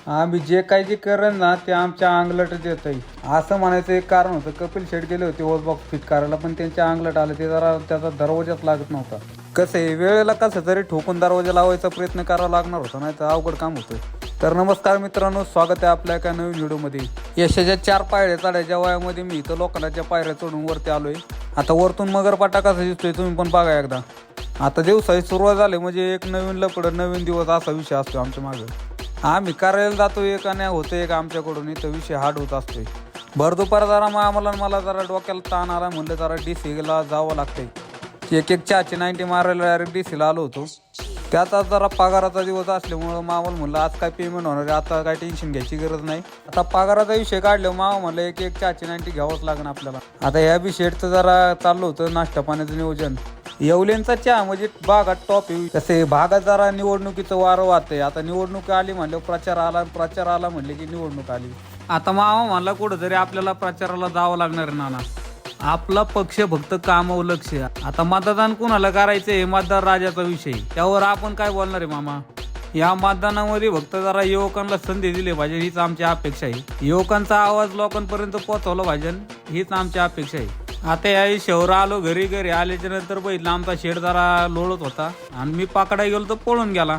आम्ही जे काही जे करेन ना ते आमच्या अंगलटच येत आहे असं म्हणायचं एक कारण होतं. कपिल शेट गेले होते वॉल बॉक्स फिट करायला, पण त्यांच्या अंगलट आलं ते जरा त्याचा दरवाजाच लागत नव्हता. कसं आहे, वेळेला कसं तरी ठोकून दरवाजा लावायचा प्रयत्न करावा लागणार होता, नाही तर अवघड काम होतं. तर नमस्कार मित्रांनो, स्वागत आहे आपल्या एका नवीन व्हिडिओमध्ये. यशाच्या 4 पायऱ्या चढायच्या वयामध्ये मी इथं लोखंडाच्या पायऱ्या चढून वरती आलोय. आता वरतून मगरपट्टा कसा दिसतोय तुम्ही पण बघा एकदा. आता दिवसाची सुरुवात झाली म्हणजे एक नवीन लपड नवीन दिवस असा विषय असतो आमच्या मागं. आम्ही करायला जातो एक आणि होतं एक आमच्याकडून, इथं विषय हार्ड होत असतोय. भर दुपार जरा मला जरा डोक्याला ताण आला, म्हणलं जरा DCला जावं लागतंय. एक चहाची 90 मारायला डायरेक्ट DCला आलो होतो. त्यात आज जरा पगाराचा दिवस असल्यामुळं मामाला म्हणलं आज काय पेमेंट होणार आहे, आता काय टेन्शन घ्यायची गरज नाही. आता पगाराचा विषय काढल्यावर मामा म्हणलं एक चहाची 90 घ्यावंच लागेल आपल्याला. आता ह्या बी शेडचं जरा चाललं होतं नाश्ता पाण्याचं नियोजन. येवलेंचा चहा म्हणजे भागात टॉप आहे. तसे भागात जरा निवडणुकीचं वारं वाहतंय. आता निवडणूक आली म्हणल्यावर प्रचार आला म्हणले की निवडणूक आली. आता मामा म्हणला कुठंतरी आपल्याला प्रचाराला जावं लागणार आहे नाना. आपला पक्ष फक्त कामावर लक्ष. आता मतदान कुणाला करायचं हे मतदार राजाचा विषय, त्यावर आपण काय बोलणार आहे मामा. या मतदानामध्ये फक्त जरा युवकांना संधी दिली पाहिजे हीच आमची अपेक्षा आहे. युवकांचा आवाज लोकांपर्यंत पोहोचवला पाहिजे हीच आमची अपेक्षा आहे. आता या शहर आलो, घरी आल्याच्या नंतर बघितलं आमचा शेड जरा लोळत होता आणि मी पाकडा गेलो तर पळून गेला.